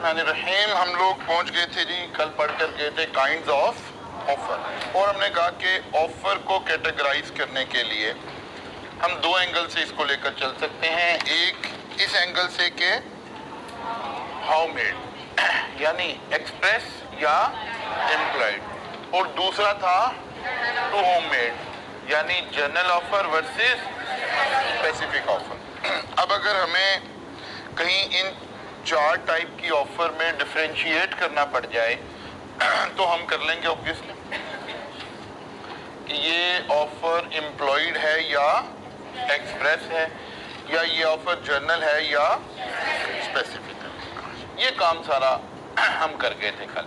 बिस्मिल्लाहिर्रहमानिर्रहीम। हम लोग पहुंच गए थे जी, कल पढ़ कर गए थे काइंड्स ऑफ ऑफर, और हमने कहा कि ऑफर को कैटेगराइज करने के लिए हम दो एंगल से इसको लेकर चल सकते हैं। एक इस एंगल से कि हाउ मेड यानी एक्सप्रेस या एम्प्लॉयड, और दूसरा था टू होम मेड यानी general offer versus specific offer. अब अगर हमें कहीं इन चार टाइप की ऑफर में डिफरेंशिएट करना पड़ जाए तो हम कर लेंगे ऑब्वियसली कि ये ऑफर एम्प्लॉयड है या एक्सप्रेस है, या ये ऑफर जनरल है या स्पेसिफिक है। ये काम सारा हम कर गए थे कल।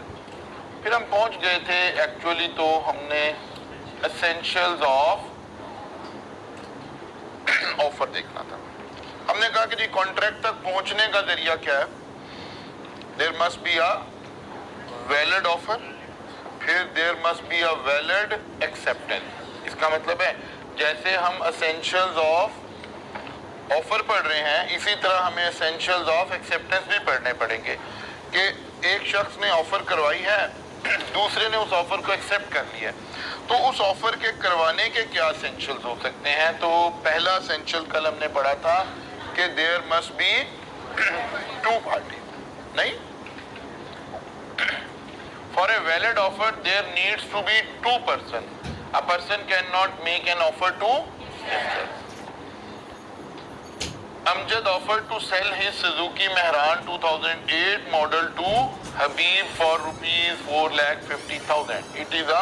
फिर हम पहुंच गए थे, एक्चुअली तो हमने एसेंशियल्स ऑफ ऑफर देखना था। हमने कहा कि जी कॉन्ट्रैक्ट तक पहुंचने का जरिया क्या है? There must be a valid offer, फिर there must be a valid acceptance. इसका मतलब है जैसे हम एसेंशियल्स ऑफ ऑफर पढ़ रहे हैं, इसी तरह हमें एसेंशियल्स ऑफ एक्सेप्टेंस भी पढ़ने पड़ेंगे कि एक शख्स ने ऑफर करवाई है, दूसरे ने उस ऑफर को एक्सेप्ट कर लिया, तो उस ऑफर के करवाने के क्या एसेंशियल्स हो सकते हैं। तो पहला एसेंशियल कल हमने पढ़ा था कि there must be two party, नहीं, for a valid offer there needs to be two person. A person can not make an offer to himself. Amjad offered to sell his Suzuki Mehran 2008 model to Habib for rupees 4,50,000. It is a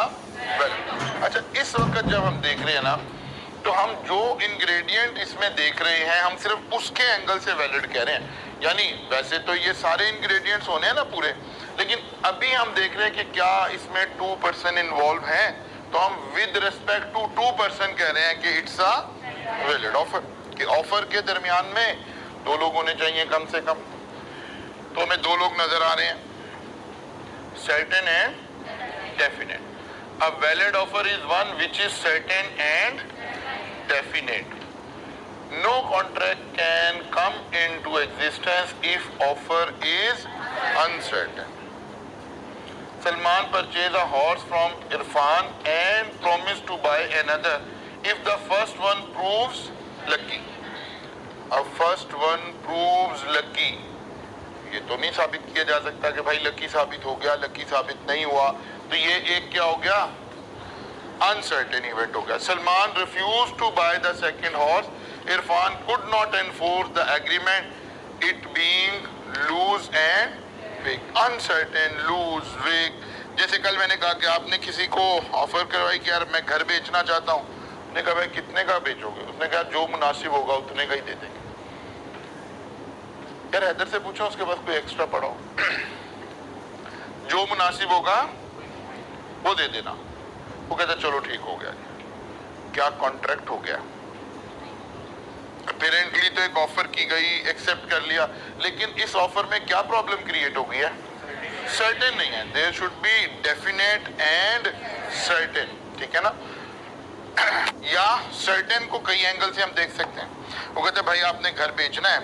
well. अच्छा, इस वक्त जब हम देख रहे हैं ना, तो हम जो इंग्रेडिएंट इसमें देख रहे हैं हम सिर्फ उसके एंगल से वैलिड कह रहे हैं। यानी वैसे तो ये सारे इंग्रेडिएंट्स होने हैं ना पूरे, लेकिन अभी हम देख रहे हैं कि क्या इसमें 2% इन्वॉल्व हैं, तो हम विद रिस्पेक्ट टू 2% कह रहे हैं कि इट्स अ वैलिड ऑफर। कि ऑफर के दरमियान में दो लोग होने चाहिए कम से कम, तो हमें दो लोग नजर आ रहे हैं, certain and definite. A valid offer is one which is certain and definite. No contract can come into existence if offer is uncertain. Salman purchased a horse from Irfan and promised to buy another if the first one proves lucky. अब first one proves lucky, ये तो नहीं साबित किया जा सकता कि भाई लकी साबित हो गया, लकी साबित नहीं हुआ, तो ये एक क्या हो गया? अनसर्टेन इवेंट हो गया। Salman refuse to buy the second horse, Irfan could not enforce the agreement, it being loose and vague. Uncertain, loose, vague. जैसे कल मैंने कहा कि आपने किसी को ऑफर करवाई कि यार मैं घर बेचना चाहता हूँ, उसने कहा भाई कितने का बेचोगे? उसने कहा जो मुनासिब होगा उतने का ही दे देंगे। यार हैदर से पूछो, उसके पास कोई एक्स्ट्रा पड़ा हो, जो मुनासिब होगा वो दे देना। वो कहता चलो ठीक हो गया। क्या कॉन्ट्रैक्ट हो गया? अपेरेंटली तो एक ऑफर की गई, एक्सेप्ट कर लिया, लेकिन इस ऑफर में क्या प्रॉब्लम क्रिएट हो गई है? सर्टेन नहीं है। There should be definite and certain, ठीक है ना। या सर्टेन को कई एंगल से हम देख सकते हैं। वो कहते हैं भाई आपने घर बेचना है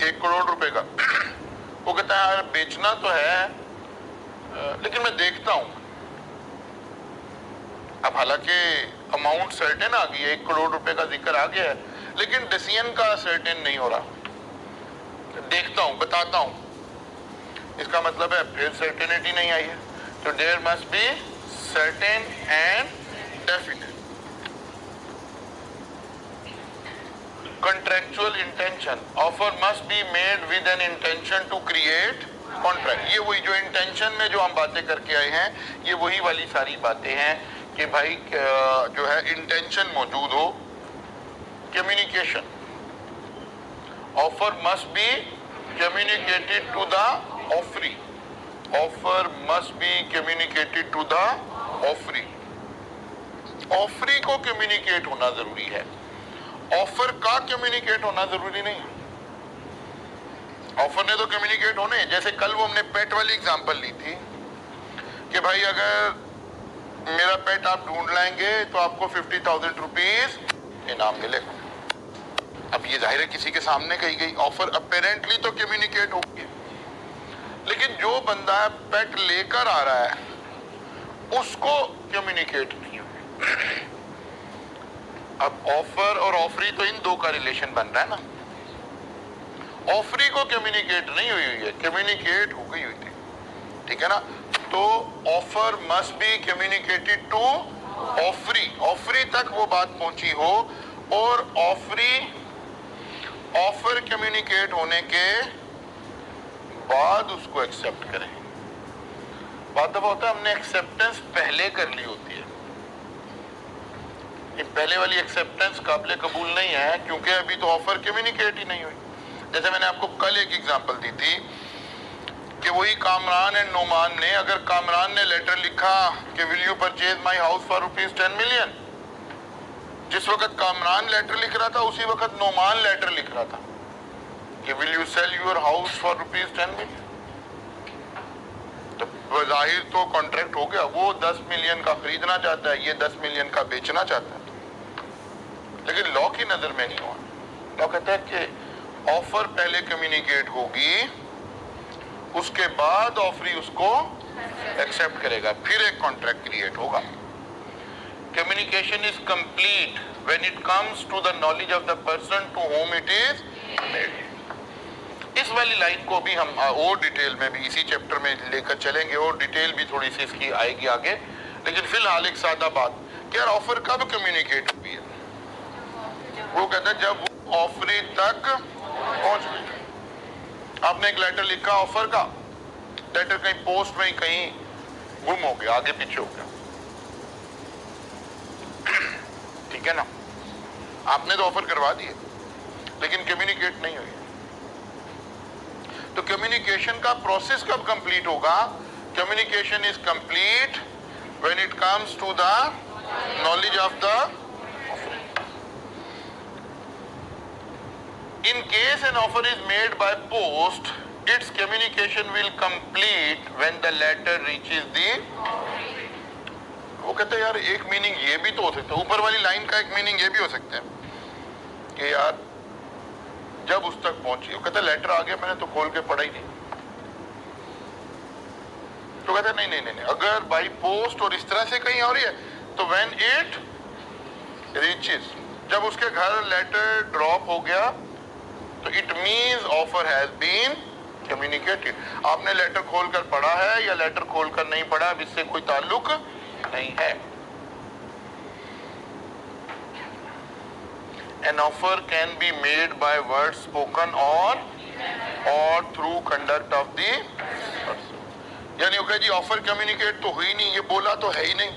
1 करोड़ रुपए का। वो कहता है यार बेचना तो है लेकिन मैं देखता हूं। अब हालांकि अमाउंट सर्टेन आ गई है, 1 करोड़ रुपए का जिक्र आ गया है, लेकिन डिसीजन का सर्टेन नहीं हो रहा। देखता हूं, बताता हूं, इसका मतलब है फिर सर्टेनिटी नहीं आई है। तो there must be certain and definite. Contractual intention. Offer must be made with an intention to create contract. ये वही जो इंटेंशन में जो हम बातें करके आए हैं, ये वही वाली सारी बातें हैं कि भाई जो है इंटेंशन मौजूद हो। Communication, offer must be communicated to the offeree. Offer must be communicated to the offeree. Offeree को कम्युनिकेट होना जरूरी है, ऑफर का कम्युनिकेट होना जरूरी नहीं। ऑफर ने तो कम्युनिकेट होने, जैसे कल वो हमने पेट वाली एग्जांपल ली थी कि भाई अगर मेरा पेट आप ढूंढ लाएंगे तो आपको 50,000 रुपीज इनाम मिलेगा। अब ये जाहिर है किसी के सामने कही गई ऑफर, अपेरेंटली तो कम्युनिकेट होगी। लेकिन जो बंदा पेट लेकर आ रहा है उसको कम्युनिकेट नहीं हुई। अब ऑफर और ऑफरी तो इन दो का रिलेशन बन रहा है ना। ऑफरी को कम्युनिकेट नहीं हुई है, कम्युनिकेट हो गई हुई थी, ठीक है ना। तो offer must be communicated to offeree, offeree तक वो बात पहुंची हो और ऑफर कम्युनिकेट होने के बाद उसको एक्सेप्ट करें। बात दफा होता है हमने एक्सेप्टेंस पहले कर ली होती है, ये पहले वाली एक्सेप्टेंस काबिल कबूल नहीं है क्योंकि अभी तो ऑफर कम्युनिकेट ही नहीं हुई। जैसे मैंने आपको कल एक एग्जांपल दी थी कि वही कामरान एंड नोमान ने, अगर कामरान ने लेटर लिखा कि will you purchase my house for ₹10 million, जिस वक्त कामरान लेटर लिख रहा था उसी वक्त नोमान लेटर लिख रहा था कि will you sell your house for ₹10 million. तो बज़ाहिर तो कॉन्ट्रैक्ट हो गया, वो 10 मिलियन का खरीदना चाहता है, ये 10 मिलियन का बेचना चाहता है, लेकिन लॉ की नजर में नहीं हुआ। लॉ कहता है कि ऑफर पहले कम्युनिकेट होगी, उसके बाद ऑफरी उसको एक्सेप्ट करेगा, फिर एक कॉन्ट्रैक्ट क्रिएट होगा। Communication is complete when it comes to the knowledge of the person to whom it is made. इस वाली लाइन को भी हम और डिटेल में भी इसी चैप्टर में लेकर चलेंगे और डिटेल भी थोड़ी सी इसकी आएगी आगे, लेकिन फिलहाल एक सादा बात कि यार ऑफर कब कम्युनिकेट हुई है। वो कहता है जब वो ऑफरी तक पहुंच गई। आपने एक लेटर लिखा ऑफर का, लेटर कहीं पोस्ट में कहीं गुम हो गया, आगे पीछे हो गया, ठीक है ना। आपने तो ऑफर करवा दिए लेकिन कम्युनिकेट नहीं हुई। तो कम्युनिकेशन का प्रोसेस कब कंप्लीट होगा? Communication is complete when it comes to the knowledge of the In case an offer is made by post, its communication will complete when the letter reaches the। वो कहते हैं यार एक meaning ये भी तो हो सकता है, ऊपर वाली लाइन का एक मीनिंग ये भी हो सकता है कि यार जब उस तक पहुंची, वो कहता है लेटर आ गया मैंने तो खोल के पढ़ा ही नहीं। तो कहते हैं नहीं, अगर बाई पोस्ट और इस तरह से कहीं हो रही है तो when it reaches, जब उसके घर लेटर ड्रॉप हो गया तो it means offer has been communicated. आपने लेटर खोलकर पढ़ा है या लेटर खोलकर नहीं पढ़ा, अब इससे कोई ताल्लुक नहीं है। An offer can be made by words spoken or through conduct of the person। यानी ओके जी ऑफर कम्युनिकेट तो हुई नहीं, ये बोला तो है ही नहीं।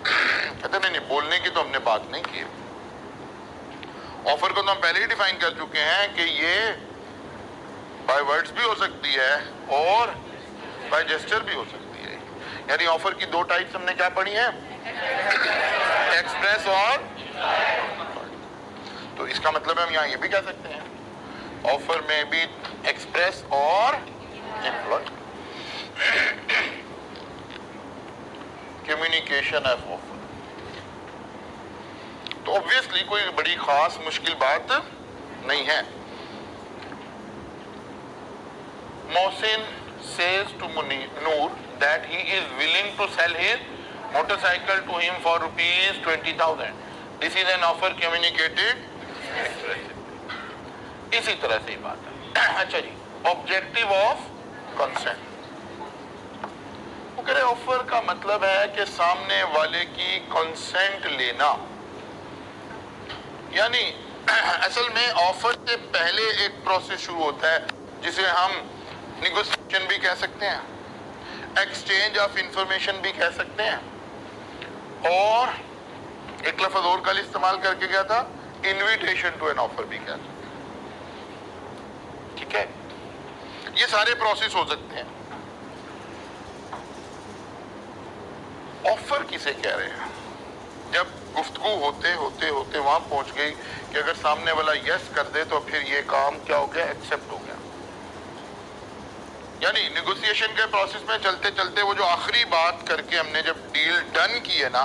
कहते नहीं, बोलने की तो हमने बात नहीं की। ऑफर को तो हम पहले ही डिफाइन कर चुके हैं कि ये बाय वर्ड्स भी हो सकती है और बाय जेस्चर भी हो सकती है। यानी ऑफर की दो टाइप्स हमने क्या पढ़ी हैं, एक्सप्रेस और। तो इसका मतलब हम यहाँ ये भी कह सकते हैं ऑफर में भी एक्सप्रेस और इम्प्लॉयड। कम्युनिकेशन ऑफ ऑफर तो ऑब्वियसली कोई बड़ी खास मुश्किल बात नहीं है। Mohsin says to Noor that he is willing to sell his motorcycle to him for ₹20,000. This is an offer communicated expressively. इसी तरह से ही बात है। अच्छा जी, ऑब्जेक्टिव ऑफ कंसेंट। वो कह रहे ऑफर का मतलब है कि सामने वाले की कंसेंट लेना। यानी असल में ऑफर से पहले एक प्रोसेस शुरू होता है जिसे हम निगोशिएशन भी कह सकते हैं, एक्सचेंज ऑफ इंफॉर्मेशन भी कह सकते हैं, और एक लफ्ज और कल इस्तेमाल करके गया था, इनविटेशन टू एन ऑफर भी कह सकते हैं। ठीक है, ये सारे प्रोसेस हो सकते हैं। ऑफर किसे कह रहे हैं? जब गुफ्तगू होते होते होते वहां पहुंच गई कि अगर सामने वाला यस कर दे तो फिर ये काम क्या हो गया, एक्सेप्ट हो गया। यानी निगोशिएशन के प्रोसेस में चलते चलते वो जो आखिरी बात करके हमने जब डील डन की है ना,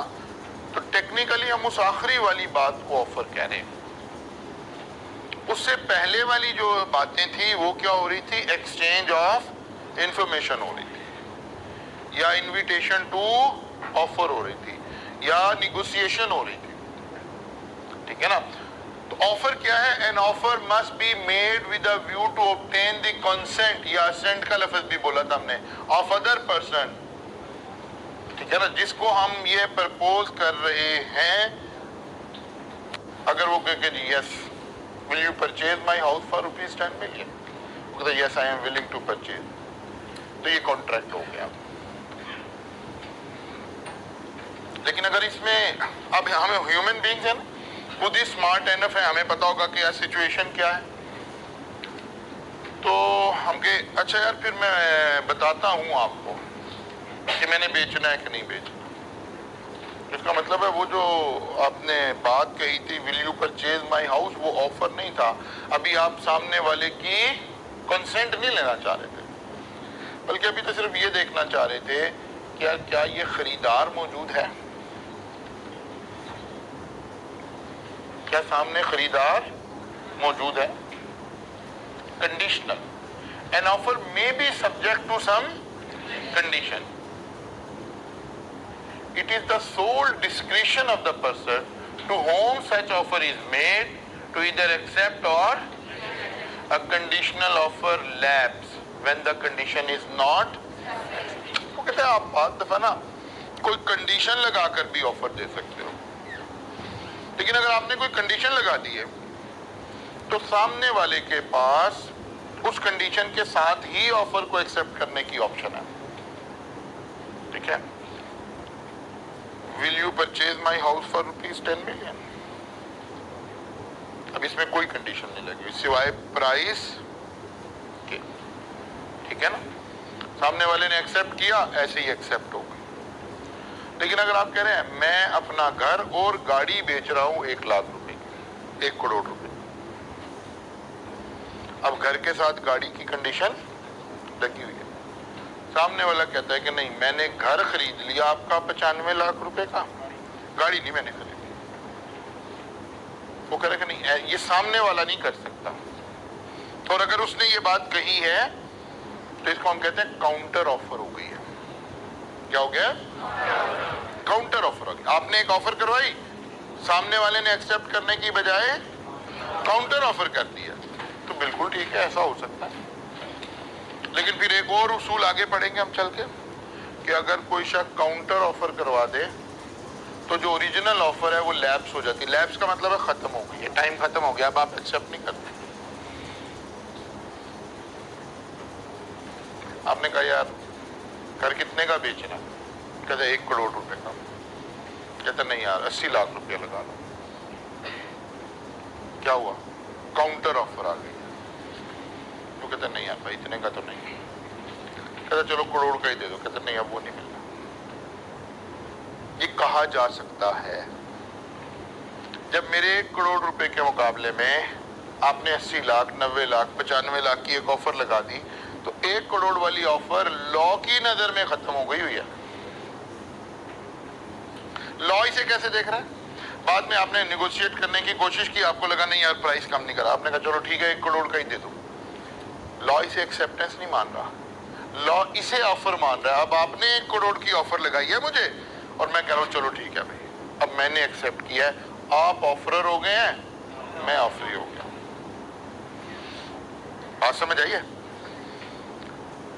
तो टेक्निकली हम उस आखिरी वाली बात को ऑफर कह रहे हैं। उससे पहले वाली जो बातें थी वो क्या हो रही थी, एक्सचेंज ऑफ इंफॉर्मेशन हो रही थी, या इनविटेशन टू ऑफर हो रही थी, या निगोशिएशन हो रही थी, ठीक है ना। तो ऑफर क्या है? An offer must be made with a view to obtain the consent, या असेंट का लफ्ज भी बोला था हमने, ऑफ अदर पर्सन, ठीक है ना, जिसको हम ये प्रपोज कर रहे हैं। अगर वो कहे कि yes will you purchase my house for ₹10 million, वो कहता yes I am willing to purchase, तो ये कॉन्ट्रैक्ट हो गया। लेकिन अगर इसमें अब हमें ह्यूमन बीइंग्स है ना, खुद ही स्मार्ट एनफ है, हमें पता होगा कि यार सिचुएशन क्या है, तो हम के अच्छा यार फिर मैं बताता हूँ आपको कि मैंने बेचना है कि नहीं बेचना। इसका मतलब है वो जो आपने बात कही थी will you purchase my house, वो ऑफर नहीं था, अभी आप सामने वाले की कंसेंट नहीं लेना चाह रहे थे, बल्कि अभी तो सिर्फ ये देखना चाह रहे थे कि क्या ये खरीदार मौजूद है, क्या सामने खरीदार मौजूद है। Conditional, an offer may be subject to some condition, it is the sole discretion of the person to whom such offer is made to either accept or a conditional offer lapse when the condition is not। वो कहते हैं आप बहुत दफा ना कोई condition लगाकर भी ऑफर दे सकते हो, लेकिन अगर आपने कोई कंडीशन लगा दी है तो सामने वाले के पास उस कंडीशन के साथ ही ऑफर को एक्सेप्ट करने की ऑप्शन है, ठीक है। Will you purchase my house for ₹10 million, अब इसमें कोई कंडीशन नहीं लगी सिवाय प्राइस के, ठीक है ना। सामने वाले ने एक्सेप्ट किया, ऐसे ही एक्सेप्ट होगा। लेकिन अगर आप कह रहे हैं मैं अपना घर और गाड़ी बेच रहा हूं ₹1 लाख की, ₹1 करोड़, अब घर के साथ गाड़ी की कंडीशन लगी हुई है, सामने वाला कहता है कि नहीं मैंने घर खरीद लिया आपका ₹95 लाख का, गाड़ी नहीं मैंने खरीदी, वो कह रहा है कि नहीं ये सामने वाला नहीं कर सकता। और अगर उसने ये बात कही है तो इसको हम कहते हैं काउंटर ऑफर हो गई है। क्या हो गया? काउंटर ऑफर हो गया। आपने एक ऑफर करवाई, सामने वाले ने एक्सेप्ट करने की बजाय काउंटर ऑफर कर दिया, तो बिल्कुल ठीक है, ऐसा हो सकता है। लेकिन फिर एक और उसूल आगे पढ़ेंगे हम चल के कि अगर कोई शख्स काउंटर ऑफर करवा दे तो जो ओरिजिनल ऑफर है वो लैप्स हो जाती है। लैप्स का मतलब है खत्म हो गई है, टाइम खत्म हो गया, अब आप एक्सेप्ट नहीं करते। आपने कहा यार घर कितने का बेचना, कहते ₹1 करोड़ का, कहते नहीं यार 80 लाख रुपया लगा लो। क्या हुआ? काउंटर ऑफर आ गई। तो कहते नहीं यार भाई इतने का तो नहीं, कहते चलो करोड़ का ही दे दो, कहते नहीं अब वो नहीं मिलना। ये कहा जा सकता है जब मेरे ₹1 करोड़ के मुकाबले में आपने 80 लाख, 90 लाख, 95 लाख की एक ऑफर लगा दी, तो 1 करोड़ वाली ऑफर लॉ की नजर में खत्म हो गई हुई है। लॉ इसे कैसे देख रहा है? बाद में आपने निगोशिएट करने की कोशिश की, आपको लगा नहीं यार प्राइस कम नहीं करा, आपने कहा चलो ठीक है 1 करोड़ का ही दे दो। लॉ इसे एक्सेप्टेंस नहीं मान रहा, लॉ इसे ऑफर मान रहा है। अब आपने 1 करोड़ की ऑफर लगाई है मुझे और मैं कह रहा हूं चलो ठीक है भाई, अब मैंने एक्सेप्ट किया है, आप ऑफरर हो गए हैं, मैं ऑफरी हो गया। बात समझ आई है?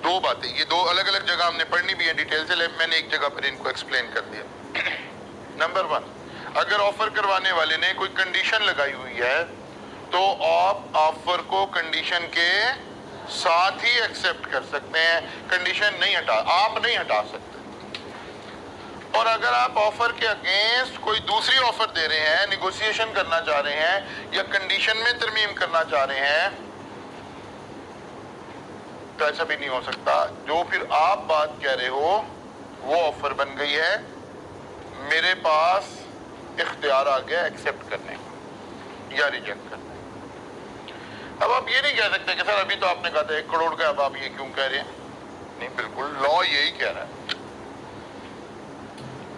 दो बातें, ये दो अलग अलग जगह हमने पढ़नी भी है डिटेल से, मैंने एक जगह पर इनको एक्सप्लेन कर दिया। नंबर 1, अगर ऑफर करवाने वाले ने कोई कंडीशन लगाई हुई है तो आप ऑफर को कंडीशन के साथ ही एक्सेप्ट कर सकते हैं, कंडीशन नहीं हटा, आप नहीं हटा सकते। और अगर आप ऑफर के अगेंस्ट कोई दूसरी ऑफर दे रहे हैं, निगोशिएशन करना चाह रहे हैं या कंडीशन में तरमीम करना चाह रहे हैं, तो ऐसा भी नहीं हो सकता। जो फिर आप बात कह रहे हो वो ऑफर बन गई है, मेरे पास इख्तियार आ गया एक्सेप्ट करने या रिजेक्ट करने। अब आप ये नहीं कह सकते कि सर अभी तो आपने कहा था 1 करोड़ का, अब आप ये क्यों कह रहे हैं? नहीं, बिल्कुल लॉ यही कह रहा है,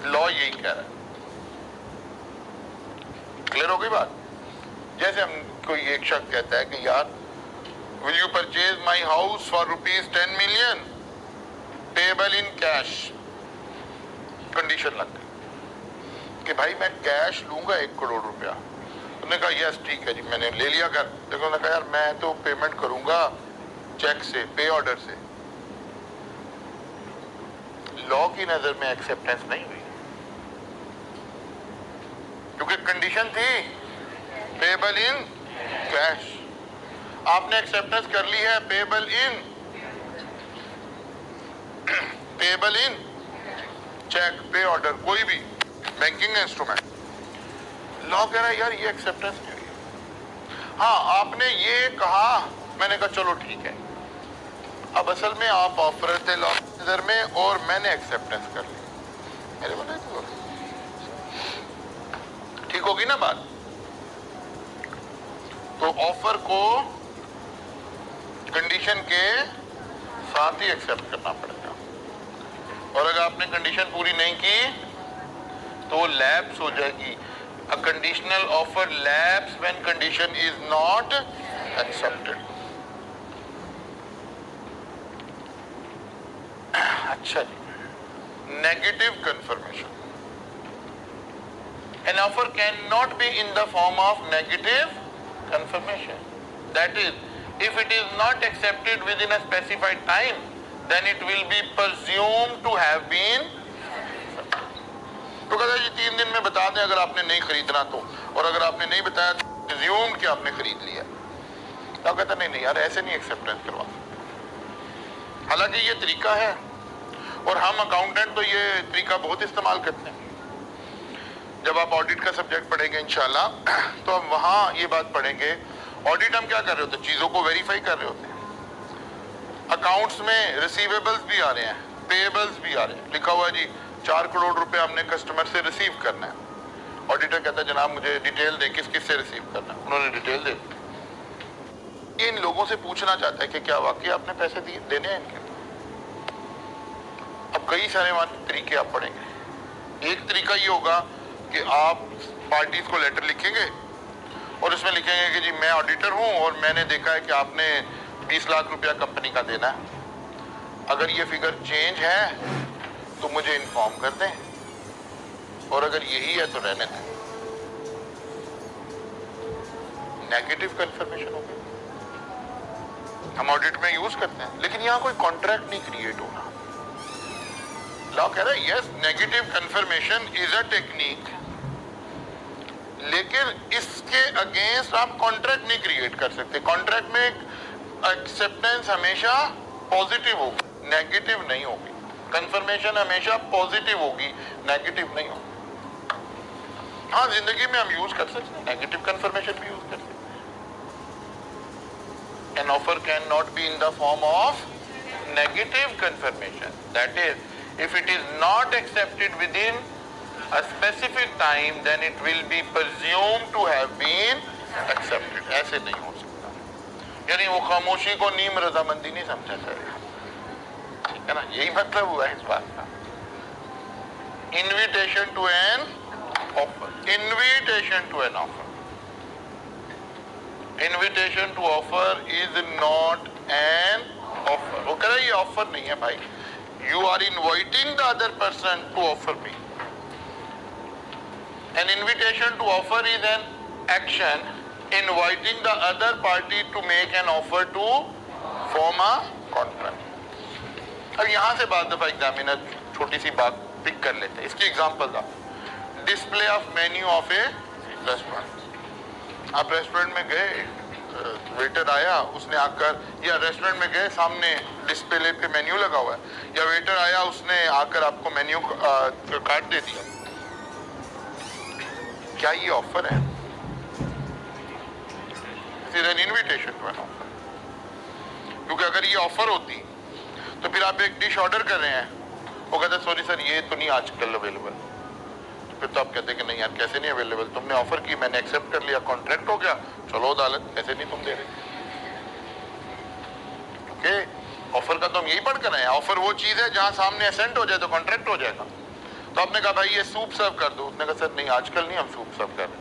लॉ यही कह रहा है। क्लियर हो गई बात? जैसे हम कोई एक शख्स कहता है कि यार will you purchase my house for ₹10 million payable in cash. Condition लग गई कि भाई मैं कैश लूंगा 1 करोड़ रुपया। उन्होंने कहा यस ठीक है जी, मैंने ले लिया कर। देखो उन्होंने कहा यार मैं तो पेमेंट करूंगा चेक से, पे ऑर्डर से। लॉ की नजर में एक्सेप्टेंस नहीं हुई क्योंकि कंडीशन थी पेएबल इन कैश। आपने एक्सेप्टेंस कर ली है पेएबल इन चेक, पे ऑर्डर, कोई भी बैंकिंग इंस्ट्रूमेंट। लॉ कह रहा है यार ये एक्सेप्टेंस नहीं हुई। हाँ आपने ये कहा, मैंने कहा चलो ठीक है। अब असल में आप ऑफर थे लॉ नजर में और मैंने एक्सेप्टेंस कर ली। मेरे बोले तो ठीक होगी ना बात। तो ऑफर को कंडीशन के साथ ही एक्सेप्ट करना पड़ेगा और अगर आपने कंडीशन पूरी नहीं की तो लैप्स हो जाएगी। A conditional offer lapse when condition is not accepted. अच्छा जी, negative confirmation. An offer cannot be in the form of negative confirmation. That is, if it is not accepted within a specified time, then it will be presumed to have been. तो कहता है जी 3 दिन में बता दें अगर आपने नहीं खरीदना तो, और अगर आपने नहीं बताया तो presume कि आपने खरीद लिया। तो कहता नहीं यार ऐसे नहीं एक्सेप्टेंस करवा। हालांकि ये तरीका है और हम अकाउंटेंट तो ये तरीका बहुत इस्तेमाल करते हैं। जब आप ऑडिट का सब्जेक्ट पढ़ेंगे इंशाल्लाह तो हम वहां ये बात पढ़ेंगे। ऑडिट हम क्या कर रहे होते हैं, चीजों को वेरीफाई कर रहे होते हैं। अकाउंट्स में रिसीवेबल्स भी आ रहे हैं, पेएबल्स भी आ रहे हैं, लिखा हुआ जी 4 करोड़ रुपए हमने कस्टमर से रिसीव करना है। ऑडिटर कहता है जनाब मुझे डिटेल दे किस किस से रिसीव करना है। उन्होंने डिटेल दे दी। इन लोगों से पूछना चाहता है कि क्या वाकई आपने पैसे दिए देने हैं इनके। अब कई सारे तरीके आप पढ़ेंगे। एक तरीका ये होगा कि आप पार्टीज को लेटर लिखेंगे और उसमें लिखेंगे कि जी मैं ऑडिटर हूं और मैंने देखा है कि आपने 20 लाख रुपया कंपनी का देना है। अगर ये फिगर चेंज है तो मुझे इन्फॉर्म कर दें और अगर यही है तो रहने दें। नेगेटिव कंफर्मेशन हो गई, हम ऑडिट में यूज करते हैं, लेकिन यहां कोई कॉन्ट्रैक्ट नहीं क्रिएट होना। लॉ कह रहा है yes negative confirmation is a technique, लेकिन इसके अगेंस्ट आप कॉन्ट्रैक्ट नहीं क्रिएट कर सकते। कॉन्ट्रैक्ट में एक्सेप्टेंस हमेशा पॉजिटिव होगी, नेगेटिव नहीं होगी। कंफर्मेशन हमेशा पॉजिटिव होगी, नेगेटिव नहीं होगी। हाँ जिंदगी में हम यूज कर सकते हैं, नेगेटिव कंफर्मेशन भी यूज कर सकते हैं। An offer cannot be in the form of negative confirmation. That is, if it is not accepted within a specific time, then it will be presumed to have been accepted. ऐसे नहीं हो सकता। यानी वो खामोशी को नीम रजामंदी नहीं समझा जाएगा, ठीक है ना। यही मतलब हुआ है इस बात का। Invitation to an offer. Invitation to an offer. Invitation to offer is not an offer. वो कह रहा है ये ऑफर नहीं है भाई। You are inviting the other person to offer me. An invitation to offer is an action inviting the other party to make an offer to form a contract. अब यहाँ से बाद दफा एग्जामिनर छोटी सी बात पिक कर लेते हैं। इसकी एग्जाम्पल था display of menu of A restaurant. आप रेस्टोरेंट में गए, वेटर आया, उसने आकर, या रेस्टोरेंट में गए सामने डिस्प्ले पे मेन्यू लगा हुआ है, या वेटर आया उसने आकर आपको मेन्यू कार्ड दे दिया। क्या ये ऑफर है? It is an invitation to an offer. क्योंकि अगर ये ऑफर होती तो फिर आप एक डिश ऑर्डर कर रहे हैं, वो कहते सॉरी सर ये तो नहीं आजकल अवेलेबल। फिर तो आप कहते कि नहीं यार कैसे नहीं अवेलेबल, तुमने ऑफर की, मैंने एक्सेप्ट कर लिया, कॉन्ट्रैक्ट हो गया, चलो अदालत, कैसे नहीं तुम दे रहे। ओके, ऑफर का तो हम यही पढ़ कर रहे हैं। ऑफर वो चीज है जहां सामने असेंट हो जाए तो कॉन्ट्रैक्ट हो जाएगा। तो आपने कहा भाई ये सूप सर्व कर दो, उसने कहा सर नहीं आजकल नहीं हम सूप सर्व कर रहे,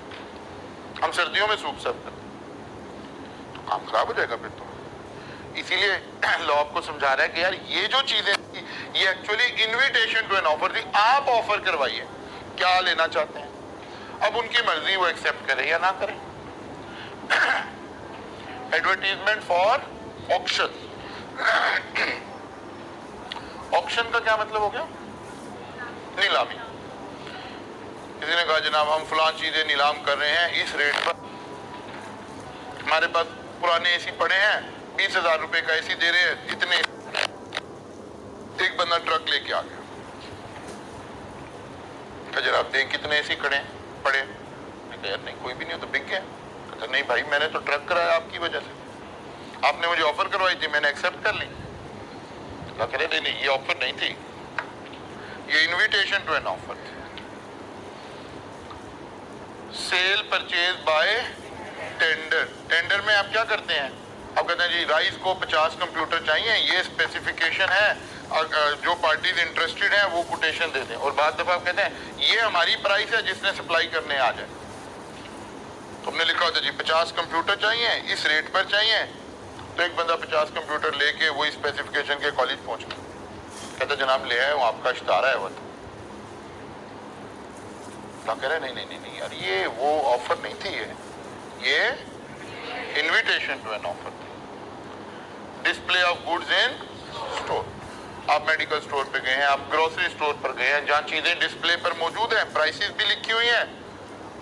हम सर्दियों में सूप सर्व करते, तो काम खराब हो जाएगा फिर तो। इसीलिए लॉ आपको समझा रहा है कि यार ये जो चीजें ये actually invitation to an offer थी, आप ऑफर करवाइए क्या लेना चाहते हैं, अब उनकी मर्जी वो एक्सेप्ट करें या ना करें। Advertisement for auction. ऑक्शन का क्या मतलब हो गया? नीलामी। किसी ने कहा जनाब हम फलां चीजें नीलाम कर रहे हैं इस रेट पर, हमारे पास पुराने एसी पड़े हैं, 20,000 रुपए का एसी दे रहे हैं इतने। एक बंदा ट्रक लेके आ गया, कहा जनाब देख कितने एसी खड़े पड़े। मैं कहा यार नहीं कोई भी नहीं हो तो बिक गया। कहता नहीं भाई मैंने तो ट्रक कराया आपकी वजह से, आपने मुझे ऑफर करवाई थी मैंने एक्सेप्ट कर ली। कह रहे नहीं ये ऑफर नहीं थी, ये इनविटेशन टू एन ऑफर थी। Cell purchase by tender. Tender में आप क्या करते हैं, आप कहते हैं जी राइस को 50 कंप्यूटर चाहिए, ये स्पेसिफिकेशन है, जो पार्टीज इंटरेस्टेड है वो कोटेशन दे दें। और बाद दफा आप कहते हैं ये हमारी प्राइस है जिसने सप्लाई करने आ जाए। तुमने लिखा होता जी 50 कंप्यूटर चाहिए इस रेट पर चाहिए, तो एक बंदा 50 कंप्यूटर लेके वही स्पेसिफिकेशन के कॉलेज पहुंच गया, कहता जनाब ले आए वो आपका इश्तारा है वो। तो कह रहे नहीं यार ये वो ऑफर नहीं थी, ये इनविटेशन टू एन ऑफर थी। Display of goods in store. आप मेडिकल स्टोर पे गए हैं, आप ग्रोसरी स्टोर पर गए हैं जहाँ चीजें डिस्प्ले पर मौजूद हैं, प्राइसेस भी लिखी हुई हैं,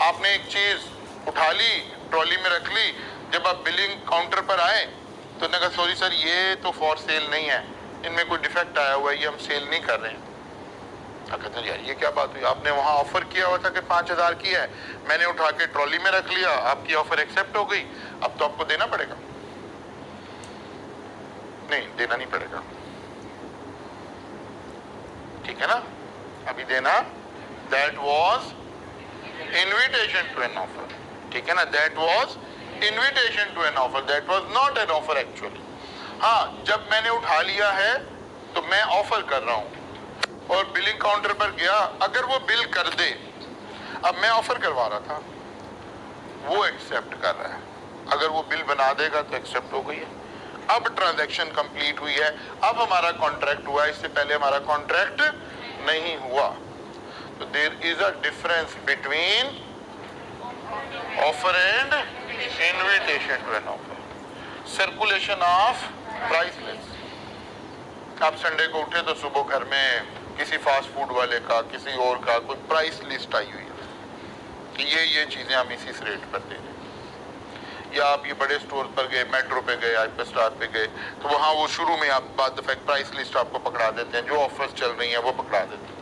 आपने एक चीज उठा ली ट्रॉली में रख ली, जब आप बिलिंग काउंटर पर आए तो उन्होंने कहा सॉरी सर ये तो फॉर सेल नहीं है, इनमें कोई डिफेक्ट आया हुआ है, ये हम सेल नहीं कर रहे हैं। कहते हैं यार ये क्या बात हुई, आपने वहां ऑफर किया हुआ था कि 5,000 की है, मैंने उठा के ट्रॉली में रख लिया, आपकी ऑफर एक्सेप्ट हो गई, अब तो आपको देना पड़ेगा। नहीं देना नहीं पड़ेगा, ठीक है ना, अभी देना। That was invitation to an offer, ठीक है ना, that was invitation to an offer, that was not an offer actually. हाँ जब मैंने उठा लिया है तो मैं ऑफर कर रहा हूं और बिलिंग काउंटर पर गया, अगर वो बिल कर दे, अब मैं ऑफर करवा रहा था, वो एक्सेप्ट कर रहा है, अगर वो बिल बना देगा तो एक्सेप्ट हो गई है, अब ट्रांजैक्शन कंप्लीट हुई है, अब हमारा कॉन्ट्रैक्ट हुआ, इससे पहले हमारा कॉन्ट्रैक्ट नहीं हुआ। तो there is a difference between offer and invitation to an offer. Circulation of price list. आप संडे को उठे तो सुबह घर में किसी फास्ट फूड वाले का किसी और का कोई प्राइस लिस्ट आई हुई है कि ये चीजें हम इस रेट पर दे रहे हैं। या आप ये बड़े स्टोर पर गए, मेट्रो पे गए, हाइपर स्टार पे गए, तो वहां वो शुरू में आप बाद दफा प्राइस लिस्ट आपको पकड़ा देते हैं, जो ऑफर्स चल रही हैं वो पकड़ा देते हैं।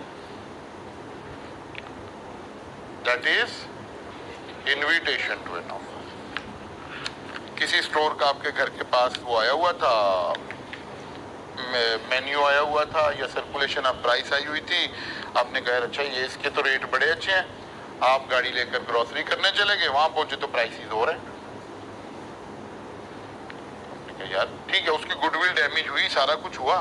That is invitation to an offer. किसी स्टोर का आपके घर के पास वो आया हुआ था, मेन्यू आया हुआ था या सर्कुलेशन ऑफ प्राइस आई हुई थी, आपने कहा अच्छा ये इसके तो रेट बड़े अच्छे हैं, आप गाड़ी लेकर ग्रोसरी करने चले गए, वहां पहुंचे तो प्राइसेस हो रहे हैं। यार ठीक है उसकी गुडविल डैमेज हुई, सारा कुछ हुआ,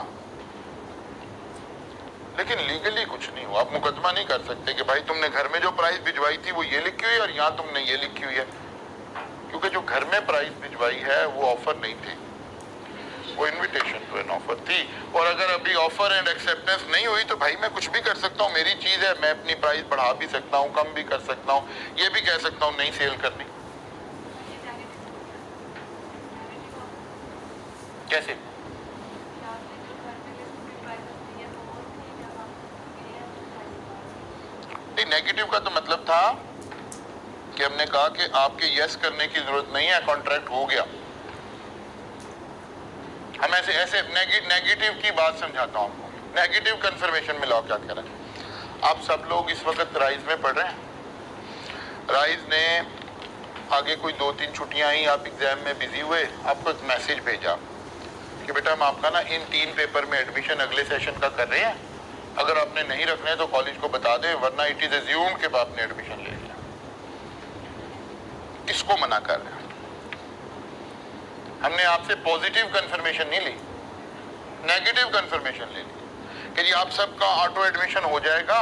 लेकिन लीगली कुछ नहीं हुआ। आप मुकदमा नहीं कर सकते कि भाई तुमने घर में जो प्राइस भिजवाई थी वो ये लिखी हुई है और यहाँ तुमने ये लिखी हुई है, क्योंकि जो घर में प्राइस भिजवाई है वो ऑफर नहीं थी, वो इन्विटेशन टू एन ऑफर थी। और अगर अभी ऑफर एंड एक्सेप्टेंस नहीं हुई तो भाई मैं कुछ भी कर सकता हूँ, मेरी चीज है, मैं अपनी प्राइस बढ़ा भी सकता हूँ, कम भी कर सकता हूँ, ये भी कह सकता हूँ नहीं सेल करनी। कैसे? नेगेटिव का तो मतलब था कि हमने कहा कि आपके यस करने की जरूरत नहीं है, कॉन्ट्रैक्ट हो गया। हम ऐसे नेगेटिव की बात समझाता हूं आपको। नेगेटिव कंफर्मेशन में लॉ क्या कह रहा है, आप सब लोग इस वक्त राइज में पढ़ रहे हैं, राइज ने आगे कोई 2-3 छुट्टियां आई, आप एग्जाम में बिजी हुए, आपको एक मैसेज भेजा कि बेटा हम आपका ना इन 3 पेपर में एडमिशन अगले सेशन का कर रहे हैं, अगर आपने नहीं रखने तो कॉलेज को बता दें, वरना इट इज एज्यूम्ड कि आपने एडमिशन ले लिया। इसको मना कर रहे हैं। हमने आपसे पॉजिटिव कंफर्मेशन नहीं ली, नेगेटिव कंफर्मेशन ले ली कि जी आप सबका ऑटो एडमिशन हो जाएगा,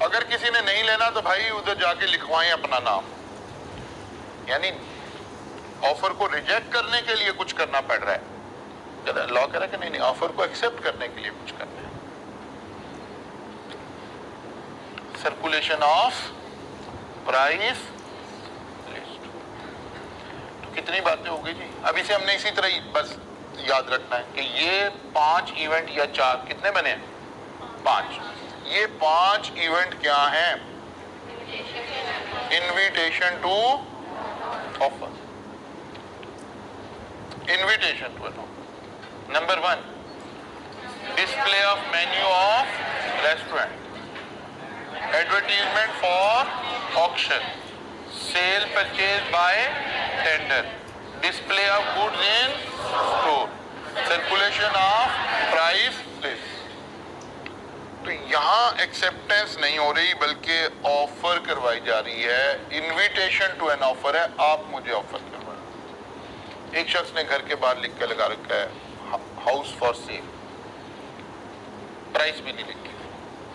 अगर किसी ने नहीं लेना तो भाई उधर जाके लिखवाएं अपना नाम। यानी ऑफर को रिजेक्ट करने के लिए कुछ करना पड़ रहा है, लॉ कह रहा है कि नहीं नहीं, ऑफर को एक्सेप्ट करने के लिए कुछ करना है। Circulation of price list. तो कितनी बातें हो गई जी। अब इसे हमने इसी तरह ही बस याद रखना है कि ये 5 इवेंट या 4 कितने बने हैं? 5। ये 5 इवेंट क्या हैं? Invitation to offer, invitation to offer. Number 1, display of menu of restaurant, advertisement for auction, sale purchase by tender, display of goods in store, circulation of price list. तो यहाँ एक्सेप्टेंस नहीं हो रही बल्कि ऑफर करवाई जा रही है। इनविटेशन टू एन ऑफर है, आप मुझे ऑफर करवाए। एक शख्स ने घर के बाहर लिख के लगा रखा है हाउस फॉर सेल, प्राइस भी नहीं लिखी,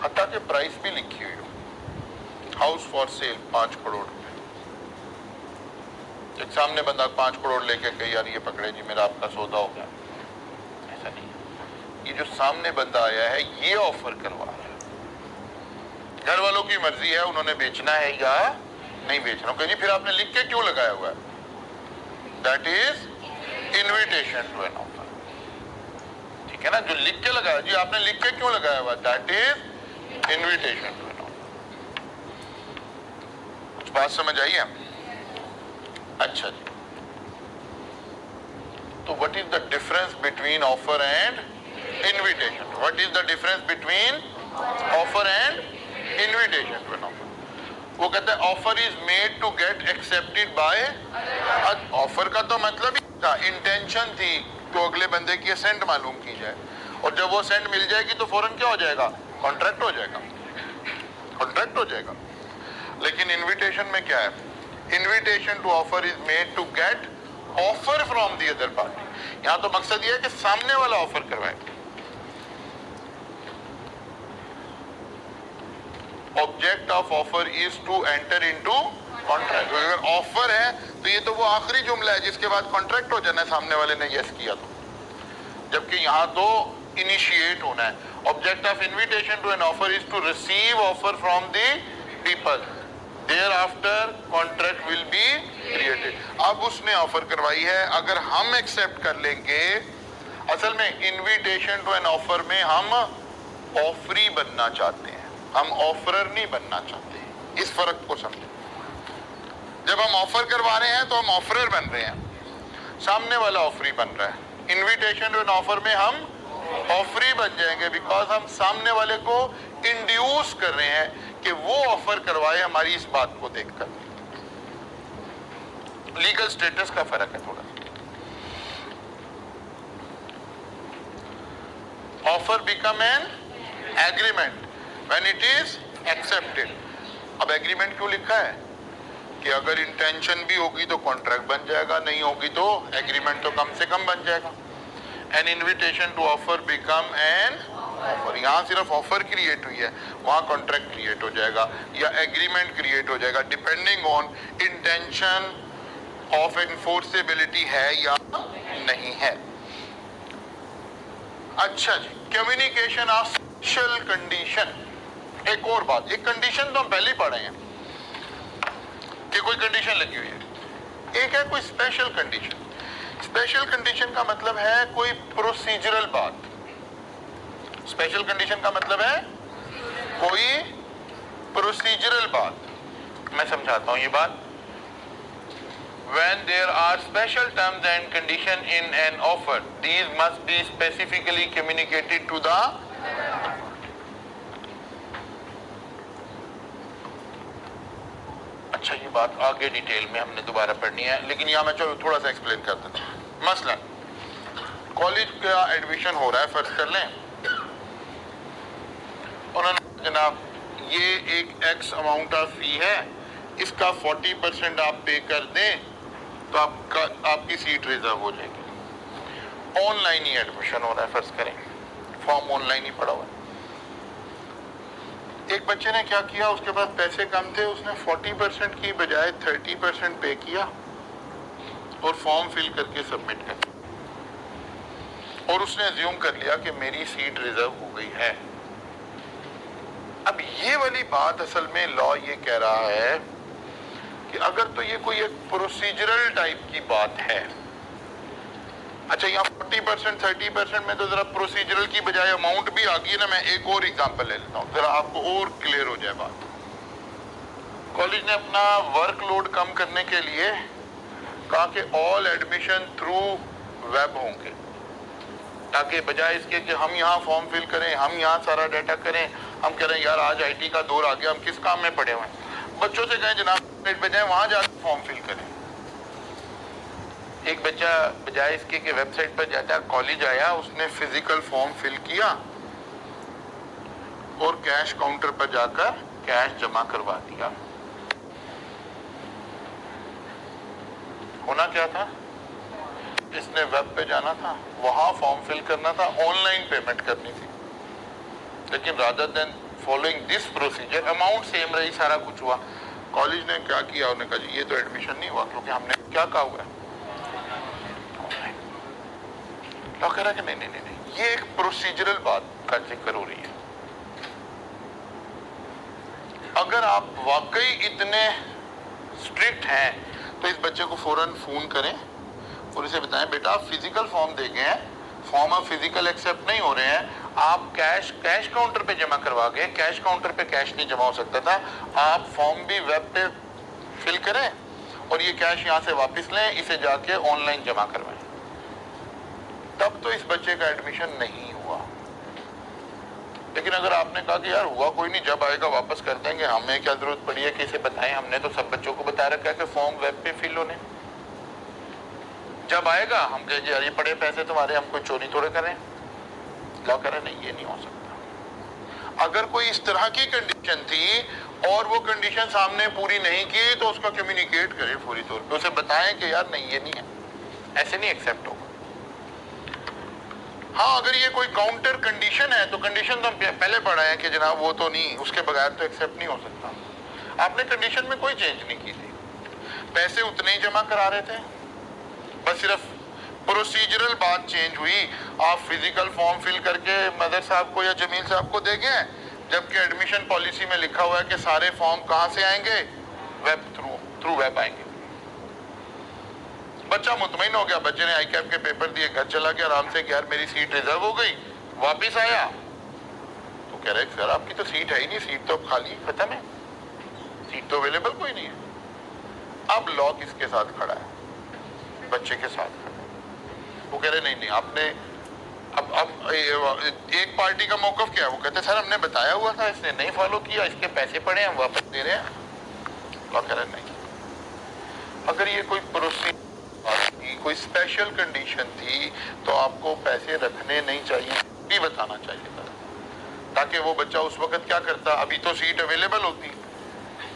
हत्ता के प्राइस भी लिखी हुई हो, हाउस फॉर सेल 5 करोड़ रुपए। एक सामने बंदा 5 करोड़ लेके कही यार ये पकड़े जी मेरा आपका सौदा हो गया। ऐसा नहीं, ये जो सामने बंदा आया है ये ऑफर करवा रहा है। घर वालों की मर्जी है उन्होंने बेचना है या नहीं बेचना। कहीं फिर आपने लिख के क्यों लगाया हुआ है? That is invitation to an offer. ठीक है ना, जो लिख के लगाया जी आपने लिख के क्यों लगाया हुआ? That is invitation to an offer. कुछ बात समझ आई है? अच्छा जी, तो what is the difference between offer and invitation? What is the difference between offer and invitation to an offer? वो कहते हैं offer is made to get accepted by. Offer का तो मतलब ही था, इंटेंशन थी तो अगले बंदे की सेंड मालूम की जाए, और जब वो सेंड मिल जाएगी तो फौरन क्या हो जाएगा? कॉन्ट्रैक्ट हो जाएगा, कॉन्ट्रैक्ट हो जाएगा। लेकिन इन्विटेशन में क्या है? Invitation to offer is made to get offer from the other party. यहां तो मकसद ये है कि सामने वाला ऑफर करवाए। Object of offer is to enter into contract. अगर ऑफर है तो ये तो वो आखिरी जुमला है जिसके बाद कॉन्ट्रैक्ट हो जाना है, सामने वाले ने यस किया तो, जबकि यहां तो इनिशिएट होना है। Object of invitation to an offer is to receive offer from the people, thereafter contract will be created। अब उसने ऑफर करवाई है, अगर हम एक्सेप्ट कर लेंगे, असल में इन्विटेशन टू एन ऑफर में हम ऑफरी बनना चाहते हैं, हम ऑफरर नहीं बनना चाहते। इस फर्क को समझें। जब हम ऑफर करवा रहे हैं तो हम ऑफरर बन रहे हैं, सामने वाला ऑफरी बन रहा है। इन्विटेशन टू एन ऑफर में हम ऑफरी बन जाएंगे, बिकॉज हम सामने वाले को इंड्यूस कर रहे हैं कि वो ऑफर करवाए हमारी इस बात को देखकर। लीगल स्टेटस का फर्क है थोड़ा। Offer become an agreement when it is accepted. अब एग्रीमेंट क्यों लिखा है? कि अगर इंटेंशन भी होगी तो कॉन्ट्रैक्ट बन जाएगा, नहीं होगी तो एग्रीमेंट तो कम से कम बन जाएगा। An invitation to offer become an offer. यहाँ सिर्फ ऑफर क्रिएट हुई है, वहाँ कॉन्ट्रैक्ट क्रिएट हो जाएगा या एग्रीमेंट क्रिएट हो जाएगा, depending on intention of enforceability है या नहीं है। अच्छा जी, कम्युनिकेशन ऑफ स्पेशल कंडीशन। एक और बात, एक कंडीशन तो हम पहले ही पढ़े हैं कि कोई कंडीशन लगी हुई है, एक है कोई स्पेशल कंडीशन। स्पेशल कंडीशन का मतलब है कोई प्रोसीजरल बात। स्पेशल कंडीशन का मतलब है कोई प्रोसीजरल बात। मैं समझाता हूं ये बात। When there are special terms and conditions in an offer, these must be specifically communicated to the। अच्छा, ये बात आगे डिटेल में हमने दोबारा पढ़नी है, लेकिन यहाँ मैं चलो थोड़ा सा एक्सप्लेन कर देता हूँ। मसलन कॉलेज का एडमिशन हो रहा है, फर्ज कर लें उन्होंने जनाब ये एक एक्स अमाउंट ऑफ फी है, इसका 40% आप पे कर दें तो आपकी सीट रिजर्व हो जाएगी। ऑनलाइन ही एडमिशन हो रहा है, फर्ज करें फॉर्म ऑनलाइन ही पड़ा हुआ है। एक बच्चे ने क्या किया, उसके पास पैसे कम थे, उसने 40% की बजाय 30% पे किया और फॉर्म फिल करके सबमिट कर दिया। और उसने अज्यूम कर लिया कि मेरी सीट रिजर्व हो गई है। अब ये वाली बात असल में लॉ ये कह रहा है कि अगर तो ये कोई एक प्रोसीजरल टाइप की बात है, अच्छा यहाँ 40% 30% में तो जरा प्रोसीजरल की बजाय अमाउंट भी आ गई ना। मैं एक और एग्जांपल ले लेता हूँ जरा आपको और क्लियर हो जाए बात। कॉलेज ने अपना वर्कलोड कम करने के लिए कहा कि ऑल एडमिशन थ्रू वेब होंगे, ताकि बजाय इसके कि हम यहाँ फॉर्म फिल करें, हम यहाँ सारा डाटा करें, हम कह रहे हैं यार आज आईटी का दौर आ गया, हम किस काम में पड़े हुए हैं। बच्चों से कहें जनाब बजाय वहाँ जाकर फॉर्म फिल करें। एक बच्चा बजाय इसके कि वेबसाइट पर जाता कॉलेज आया, उसने फिजिकल फॉर्म फिल किया और कैश काउंटर पर जाकर कैश जमा करवा दिया। होना क्या था, इसने वेब पे जाना था, वहां फॉर्म फिल करना था, ऑनलाइन पेमेंट करनी थी। लेकिन rather than following this procedure, amount same रही, सारा कुछ हुआ। कॉलेज ने क्या किया, उन्होंने कहा जी ये तो एडमिशन नहीं हुआ, क्योंकि हमने क्या कहा हुआ है, तो कह रहा कि नहीं नहीं नहीं नहीं, ये एक प्रोसीजरल बात का जिक्र हो रही है। अगर आप वाकई इतने स्ट्रिक्ट हैं तो इस बच्चे को फौरन फोन करें और इसे बताएं बेटा आप फिजिकल फॉर्म दे गए हैं, फॉर्म अब फिजिकल एक्सेप्ट नहीं हो रहे हैं, आप कैश काउंटर पे जमा करवा गए, कैश काउंटर पे कैश नहीं जमा हो सकता था, आप फॉर्म भी वेब पे फिल करें और ये कैश यहाँ से वापस लें, इसे जाके ऑनलाइन जमा करवाएं। तब तो इस बच्चे का एडमिशन नहीं हुआ। लेकिन अगर आपने कहा कि यार हुआ कोई नहीं, जब आएगा वापस कर देंगे, हमें क्या जरूरत पड़ी है कि इसे बताएं, हमने तो सब बच्चों को बता रखा है कि फॉर्म वेब पे फिल होने, जब आएगा हम कहें यार ये पड़े पैसे तुम्हारे, हम कोई चोरी थोड़े करें। लॉ करें नहीं, ये नहीं हो सकता। अगर कोई इस तरह की कंडीशन थी और वो कंडीशन सामने पूरी नहीं की तो उसका कम्युनिकेट करें फौरी तौर पे, उसे बताएं कि यार नहीं ये नहीं है, ऐसे नहीं एक्सेप्ट होगा। हाँ अगर ये कोई काउंटर कंडीशन है तो कंडीशन तो हम पहले पढ़ा है कि जनाब वो तो नहीं, उसके बगैर तो एक्सेप्ट नहीं हो सकता। आपने कंडीशन में कोई चेंज नहीं की थी, पैसे उतने ही जमा करा रहे थे, बस सिर्फ प्रोसीजरल बात चेंज हुई। आप फिजिकल फॉर्म फिल करके मदर साहब को या जमील साहब को दे गए, जबकि एडमिशन पॉलिसी में लिखा हुआ है कि सारे फॉर्म कहां से आएंगे, वेब थ्रू वेब आएंगे। बच्चा मुतमईन हो गया, बच्चे ने आई कैप के पेपर दिए, घर चला गया आराम से कि यार मेरी सीट रिजर्व हो गई। वापिस आया तो कह रहे सर आपकी तो सीट है ही नहीं, सीट तो खाली खत्म है, सीट तो अवेलेबल कोई नहीं है। अब लॉ किसके साथ खड़ा है, बच्चे के साथ खड़ा है। वो कह रहे नहीं नहीं आपने अब एक पार्टी का मौकफ क्या है, वो कहते सर हमने बताया हुआ था, इसने नहीं फॉलो किया, इसके पैसे पड़े हम वापस दे रहे हैं। लॉ कह रहे नहीं, अगर ये कोई प्रोसीजर कोई स्पेशल कंडीशन थी तो आपको पैसे रखने नहीं चाहिए, भी बताना चाहिए था, ताकि वो बच्चा उस वक्त क्या करता, अभी तो सीट अवेलेबल होती,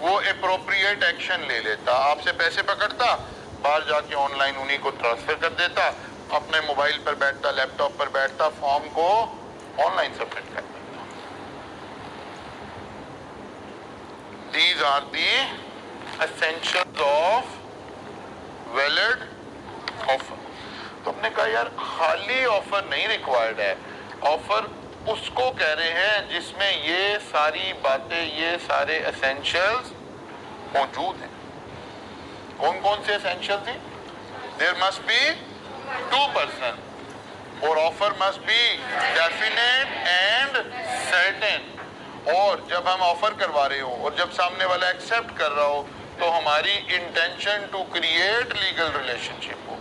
वो अप्रोप्रिएट एक्शन ले लेता, आपसे पैसे पकड़ता, बाहर जाके ऑनलाइन उन्हीं को ट्रांसफर कर देता, अपने मोबाइल पर बैठता, लैपटॉप पर बैठता, फॉर्म को ऑनलाइन सबमिट कर देता। These are the essentials of valid offer. तो हमने कहा यार खाली ऑफर नहीं रिक्वायर्ड है, ऑफर उसको कह रहे हैं जिसमें ये सारी बातें, ये सारे एसेंशियल्स मौजूद हैं। कौन कौन से एसेंशियल्स हैं? देयर मस्ट बी 2% और offer must B definite and certain. और जब हम ऑफर करवा रहे हो और जब सामने वाला एक्सेप्ट कर रहा हो तो हमारी intention to create legal relationship हो।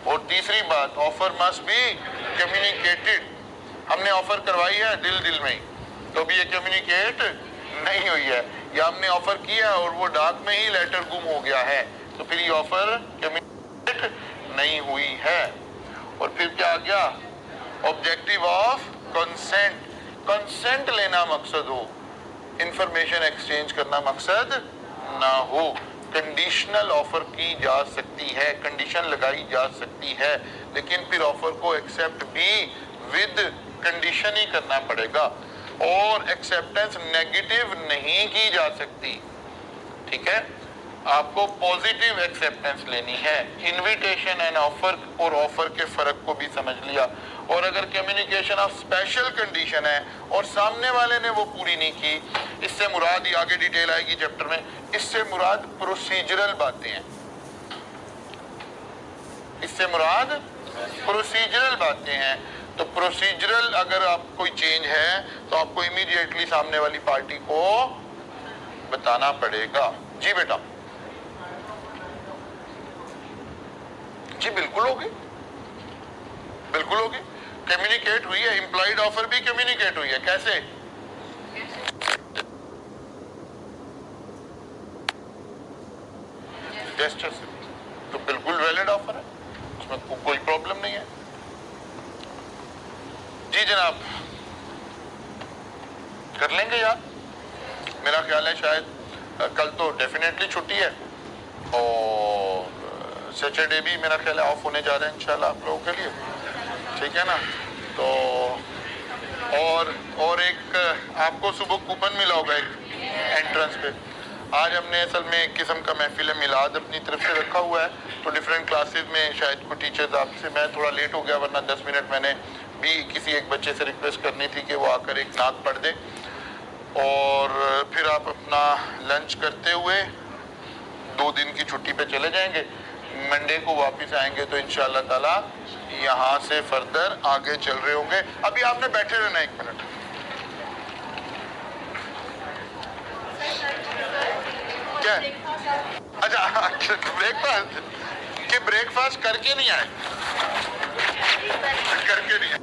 और तीसरी बात, ऑफर मस्ट बी कम्युनिकेटेड। हमने ऑफर करवाई है दिल दिल में ही, तो भी ये कम्युनिकेट नहीं हुई है, या हमने ऑफर किया और वो डाक में ही लेटर गुम हो गया है, तो फिर ये ऑफर कम्युनिकेट नहीं हुई है। और फिर क्या आ गया, ऑब्जेक्टिव ऑफ कंसेंट। कंसेंट लेना मकसद हो, इंफॉर्मेशन एक्सचेंज करना मकसद ना हो। कंडीशनल ऑफर की जा सकती है, कंडीशन लगाई जा सकती है, लेकिन फिर ऑफर को एक्सेप्ट भी विद कंडीशन ही करना पड़ेगा, और एक्सेप्टेंस नेगेटिव नहीं की जा सकती। ठीक है, आपको पॉजिटिव एक्सेप्टेंस लेनी है। इनविटेशन एंड ऑफर और ऑफर के फर्क को भी समझ लिया। और अगर कम्युनिकेशन ऑफ स्पेशल कंडीशन है और सामने वाले ने वो पूरी नहीं की, इससे मुराद, ये आगे डिटेल आएगी चैप्टर में, इससे मुराद प्रोसीजरल बातें हैं। इससे मुराद प्रोसीजरल बातें हैं। तो प्रोसीजरल अगर आप कोई चेंज है तो आपको इमीडिएटली सामने वाली पार्टी को बताना पड़ेगा। जी बेटा, जी बिल्कुल होगी, बिल्कुल होगी। कम्युनिकेट हुई है, इंप्लॉइड ऑफर भी कम्युनिकेट हुई है। कैसे? जेस्चर से। तो बिल्कुल वैलिड ऑफर है, उसमें कोई प्रॉब्लम नहीं है। जी जनाब, कर लेंगे यार। मेरा ख्याल है शायद कल तो डेफिनेटली छुट्टी है और सैटरडे भी मेरा ख्याल है ऑफ होने जा रहे हैं इंशाल्लाह आप लोगों के लिए, ठीक है ना। तो और एक आपको सुबह कूपन मिला होगा एक एंट्रेंस पे। आज हमने असल में एक किस्म का महफिल मिलाद अपनी तरफ से रखा हुआ है, तो डिफरेंट क्लासेस में शायद कोई टीचर्स आपसे, मैं थोड़ा लेट हो गया वरना 10 मिनट मैंने भी किसी एक बच्चे से रिक्वेस्ट करनी थी कि वो आकर एक नात पढ़ दे और फिर आप अपना लंच करते हुए 2 दिन की छुट्टी पे चले जाएंगे। मंडे को वापस आएंगे तो इंशाल्लाह ताला यहाँ से फर्दर आगे चल रहे होंगे। अभी आपने बैठे रहना 1 मिनट। क्या? अच्छा, ब्रेकफास्ट के ब्रेकफास्ट करके नहीं आए? करके नहीं